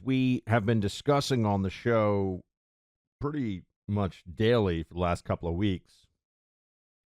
we have been discussing on the show pretty much daily for the last couple of weeks,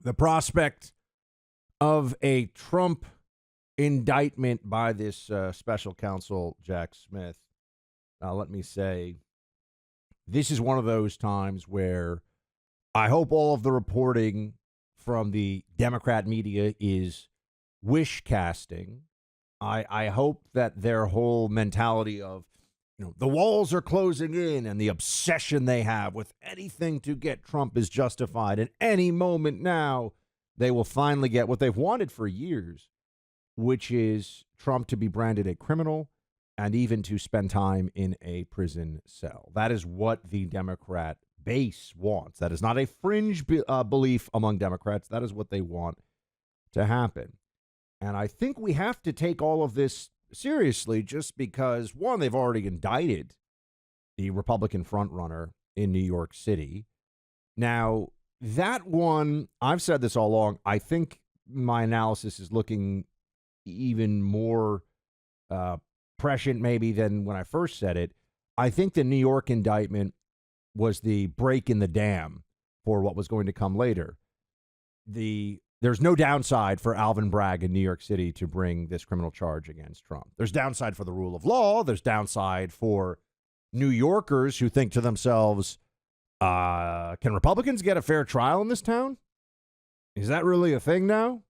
the prospect of a Trump indictment by this special counsel, Jack Smith. Now, let me say, this is one of those times where I hope all of the reporting from the Democrat media is wish casting. I hope that their whole mentality of, the walls are closing in and the obsession they have with anything to get Trump is justified. And any moment now, they will finally get what they've wanted for years, which is Trump to be branded a criminal and even to spend time in a prison cell. That is what the Democrat base wants. That is not a fringe belief among Democrats. That is what they want to happen. And I think we have to take all of this seriously just because, one, they've already indicted the Republican frontrunner in New York City. Now, that one, I've said this all along, I think my analysis is looking even more prescient maybe than when I first said it. I think the New York indictment was the break in the dam for what was going to come later. There's no downside for Alvin Bragg in New York City to bring this criminal charge against Trump. There's downside for the rule of law. There's downside for New Yorkers who think to themselves, can Republicans get a fair trial in this town? Is that really a thing now?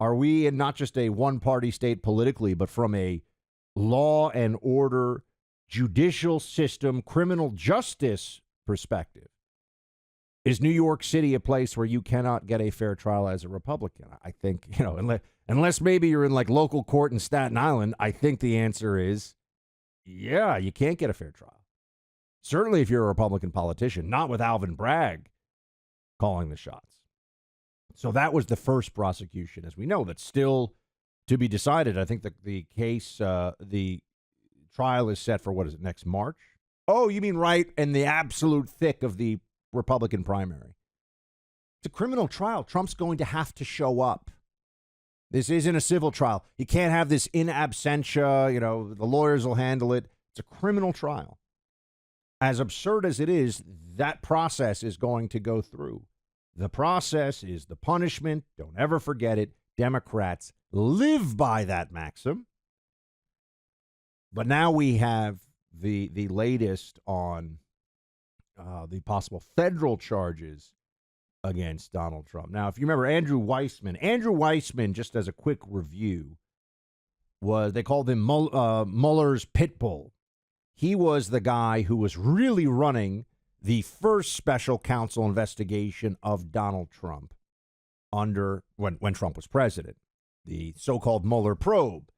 Are we in not just a one-party state politically, but from a law and order, judicial system, criminal justice perspective? Is New York City a place where you cannot get a fair trial as a Republican? I think, unless maybe you're in like local court in Staten Island, I think the answer is, yeah, you can't get a fair trial. Certainly if you're a Republican politician, not with Alvin Bragg calling the shots. So that was the first prosecution, as we know, that's still to be decided. I think the case, the trial is set for, next March? Oh, you mean right in the absolute thick of the Republican primary. It's a criminal trial. Trump's going to have to show up. This isn't a civil trial. You can't have this in absentia, the lawyers will handle it. It's a criminal trial. As absurd as it is, that process is going to go through. The process is the punishment. Don't ever forget it. Democrats live by that maxim. But now we have the latest on the possible federal charges against Donald Trump. Now, if you remember Andrew Weissman, just as a quick review, they called him Mueller's pit bull. He was the guy who was really running the first special counsel investigation of Donald Trump when Trump was president, the so-called Mueller probe.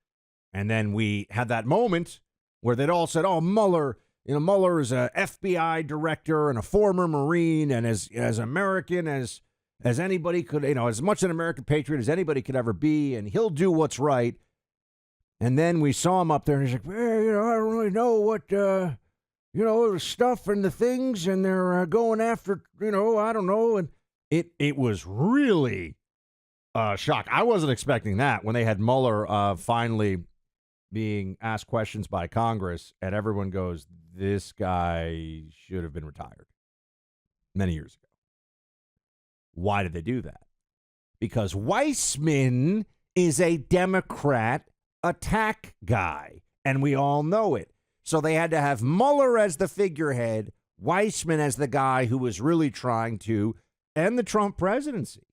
And then we had that moment where they'd all said, oh, Mueller is a FBI director and a former Marine and as American as anybody could, as much an American patriot as anybody could ever be, and he'll do what's right. And then we saw him up there, and he's like, I don't really know what, the stuff and the things, and they're going after, I don't know. And it was really a shock. I wasn't expecting that when they had Mueller finally being asked questions by Congress, and everyone goes, this guy should have been retired many years ago. Why did they do that? Because Weissman is a Democrat attack guy, and we all know it. So they had to have Mueller as the figurehead, Weissman as the guy who was really trying to end the Trump presidency.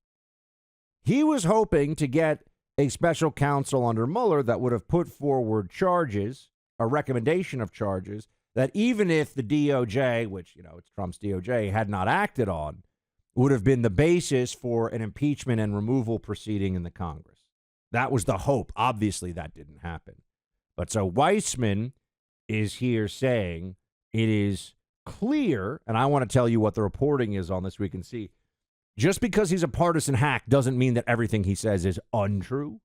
He was hoping to get a special counsel under Mueller that would have put forward charges, a recommendation of charges, that even if the DOJ, which, it's Trump's DOJ, had not acted on, would have been the basis for an impeachment and removal proceeding in the Congress. That was the hope. Obviously, that didn't happen. But so Weissman is here saying it is clear, and I want to tell you what the reporting is on this. We can see. Just because he's a partisan hack doesn't mean that everything he says is untrue.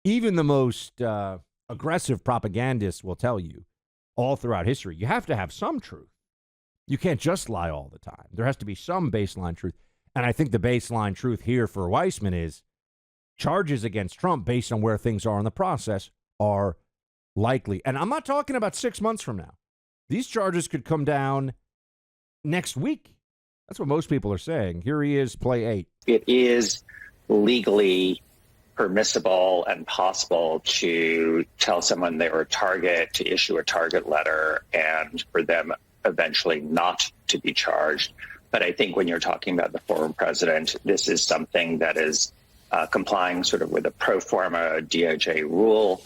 Even the most aggressive propagandists will tell you all throughout history, you have to have some truth. You can't just lie all the time. There has to be some baseline truth. And I think the baseline truth here for Weissman is charges against Trump based on where things are in the process are likely. And I'm not talking about 6 months from now. These charges could come down next week. That's what most people are saying. Here he is, play 8. It is legally permissible and possible to tell someone they were a target, to issue a target letter, and for them eventually not to be charged. But I think when you're talking about the former president, this is something that is complying sort of with a pro forma DOJ rule,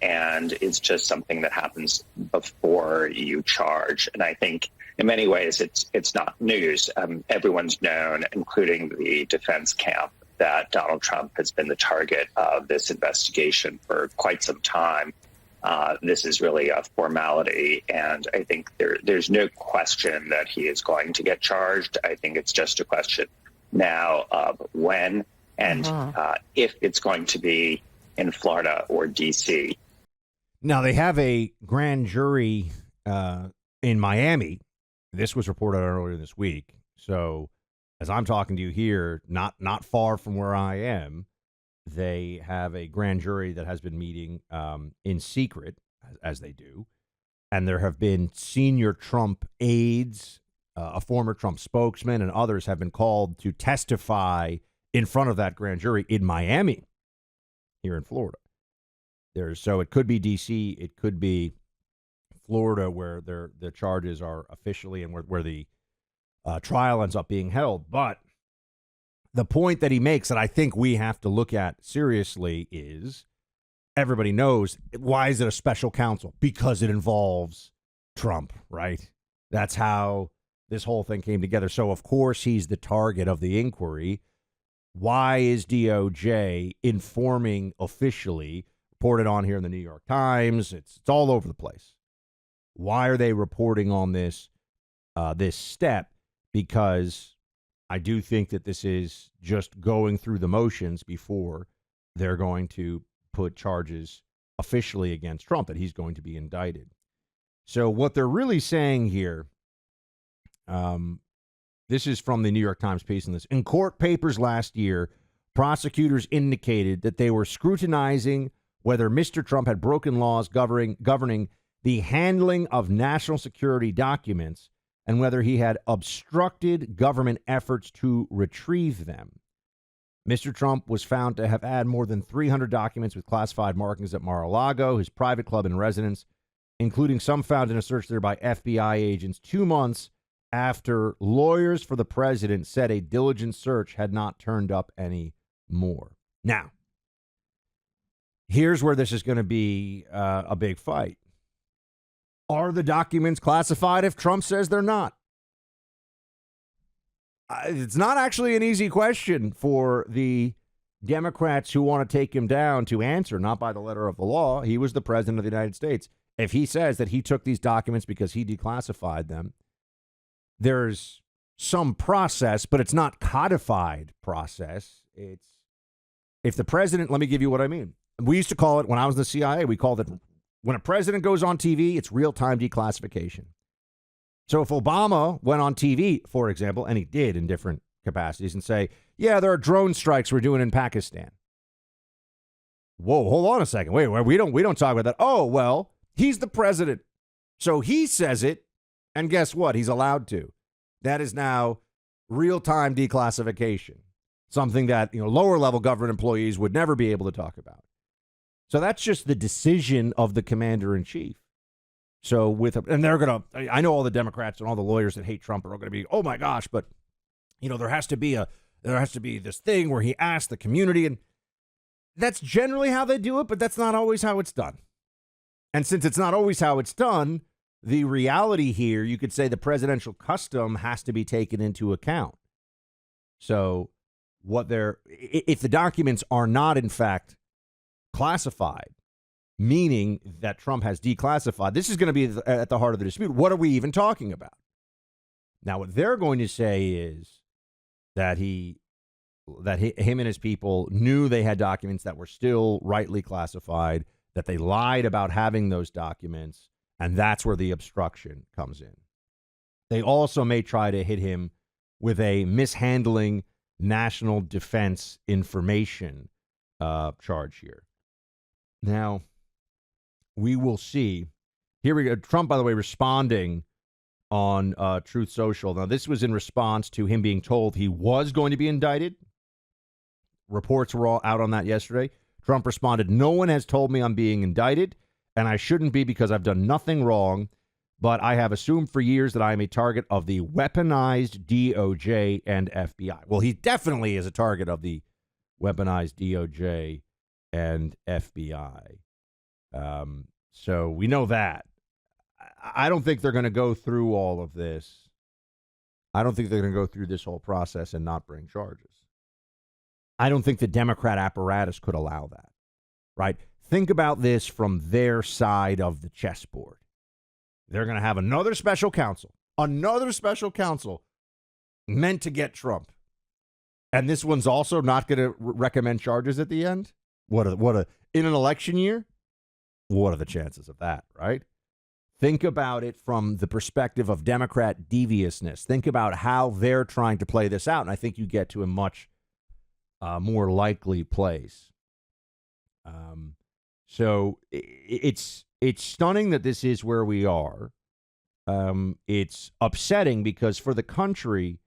and it's just something that happens before you charge. And I think in many ways it's not news. Everyone's known, including the defense camp, that Donald Trump has been the target of this investigation for quite some time. This is really a formality, and I think there's no question that he is going to get charged. I think it's just a question now of when and if it's going to be in Florida or D.C. Now, they have a grand jury in Miami. This was reported earlier this week. So as I'm talking to you here, not far from where I am, they have a grand jury that has been meeting in secret, as they do. And there have been senior Trump aides, a former Trump spokesman, and others have been called to testify in front of that grand jury in Miami, here in Florida. So it could be D.C., it could be Florida, where the charges are officially and where the trial ends up being held. But the point that he makes that I think we have to look at seriously is, everybody knows, why is it a special counsel? Because it involves Trump, right? That's how this whole thing came together. So, of course, he's the target of the inquiry. Why is DOJ informing officially, reported on here in the New York Times? It's all over the place. Why are they reporting on this step? Because I do think that this is just going through the motions before they're going to put charges officially against Trump, that he's going to be indicted. So what they're really saying here, this is from the New York Times piece on this. In court papers last year, prosecutors indicated that they were scrutinizing whether Mr. Trump had broken laws governing the handling of national security documents and whether he had obstructed government efforts to retrieve them. Mr. Trump was found to have had more than 300 documents with classified markings at Mar-a-Lago, his private club and residence, including some found in a search there by FBI agents 2 months after lawyers for the president said a diligent search had not turned up any more. Now, here's where this is going to be a big fight. Are the documents classified if Trump says they're not? It's not actually an easy question for the Democrats who want to take him down to answer, not by the letter of the law. He was the president of the United States. If he says that he took these documents because he declassified them, there's some process, but it's not codified process. It's if the president, let me give you what I mean. We used to call it, when I was in the CIA, we called it, when a president goes on TV, it's real-time declassification. So if Obama went on TV, for example, and he did in different capacities, and say, yeah, there are drone strikes we're doing in Pakistan. Whoa, hold on a second. Wait, we don't talk about that. Oh, well, he's the president. So he says it, and guess what? He's allowed to. That is now real-time declassification, something that, lower-level government employees would never be able to talk about. So that's just the decision of the commander-in-chief. So and they're going to, I know all the Democrats and all the lawyers that hate Trump are going to be, oh my gosh, but, there has to be this thing where he asks the community, and that's generally how they do it, but that's not always how it's done. And since it's not always how it's done, the reality here, you could say the presidential custom has to be taken into account. So if the documents are not, in fact, classified, meaning that Trump has declassified, this is going to be at the heart of the dispute. What are we even talking about? Now, what they're going to say is that him and his people knew they had documents that were still rightly classified, that they lied about having those documents, and that's where the obstruction comes in. They also may try to hit him with a mishandling national defense information charge here. Now, We will see. Here we go. Trump, by the way, responding on Truth Social. Now, this was in response to him being told he was going to be indicted. Reports were all out on that yesterday. Trump responded, "No one has told me I'm being indicted, and I shouldn't be because I've done nothing wrong, but I have assumed for years that I am a target of the weaponized DOJ and FBI." Well, he definitely is a target of the weaponized DOJ and FBI. So we know that. I don't think they're going to go through all of this. I don't think they're going to go through this whole process and not bring charges. I don't think the Democrat apparatus could allow that, right? Think about this from their side of the chessboard. They're going to have another special counsel meant to get Trump. And this one's also not going to recommend charges at the end? In an election year? What are the chances of that, right? Think about it from the perspective of Democrat deviousness. Think about how they're trying to play this out, and I think you get to a much more likely place. So it's stunning that this is where we are. It's upsetting because for the country,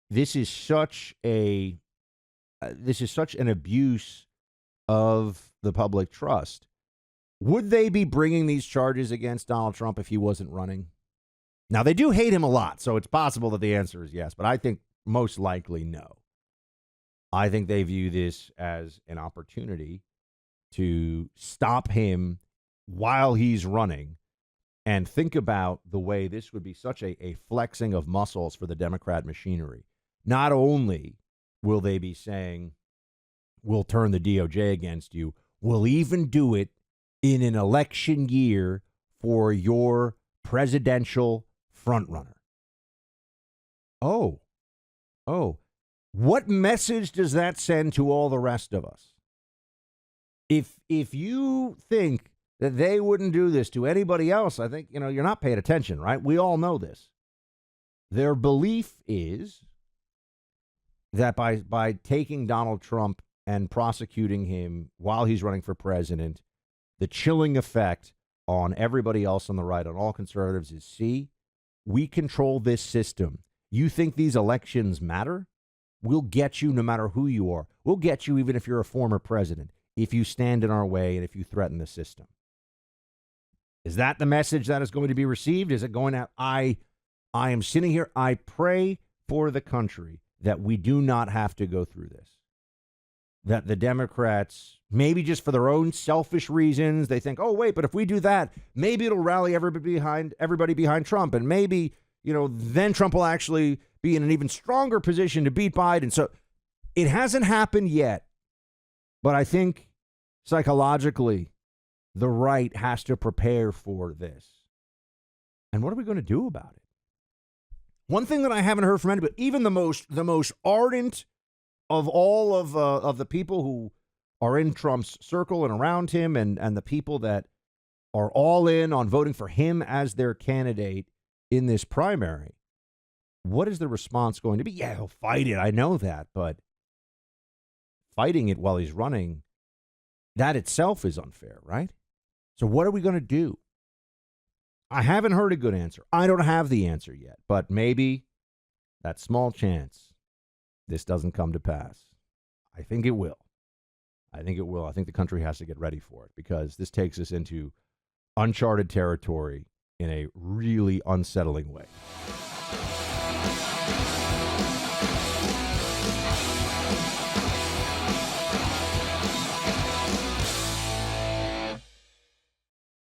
this is such an abuse of the public trust. Would they be bringing these charges against Donald Trump if he wasn't running? Now, they do hate him a lot, so it's possible that the answer is yes, but I think most likely no. I think they view this as an opportunity to stop him while he's running. And think about the way this would be such a flexing of muscles for the Democrat machinery. Not only will they be saying, we'll turn the DOJ against you, we'll even do it in an election year for your presidential frontrunner. Oh, what message does that send to all the rest of us? If you think that they wouldn't do this to anybody else, I think, you're not paying attention, right? We all know this. Their belief is that by taking Donald Trump and prosecuting him while he's running for president, the chilling effect on everybody else on the right, on all conservatives, is, see, we control this system. You think these elections matter? We'll get you no matter who you are. We'll get you even if you're a former president, if you stand in our way and if you threaten the system. Is that the message that is going to be received? Is it going to, I am sitting here, I pray for the country that we do not have to go through this. That the Democrats, maybe just for their own selfish reasons, they think, oh, wait, but if we do that, maybe it'll rally everybody behind Trump. And maybe, then Trump will actually be in an even stronger position to beat Biden. So it hasn't happened yet. But I think psychologically, the right has to prepare for this. And what are we going to do about it? One thing that I haven't heard from anybody, even the most ardent of all of the people who are in Trump's circle and around him, and the people that are all in on voting for him as their candidate in this primary, what is the response going to be? Yeah, he'll fight it. I know that, but fighting it while he's running, that itself is unfair, right? So what are we going to do? I haven't heard a good answer. I don't have the answer yet, but maybe that small chance this doesn't come to pass. I think it will. I think the country has to get ready for it because this takes us into uncharted territory in a really unsettling way.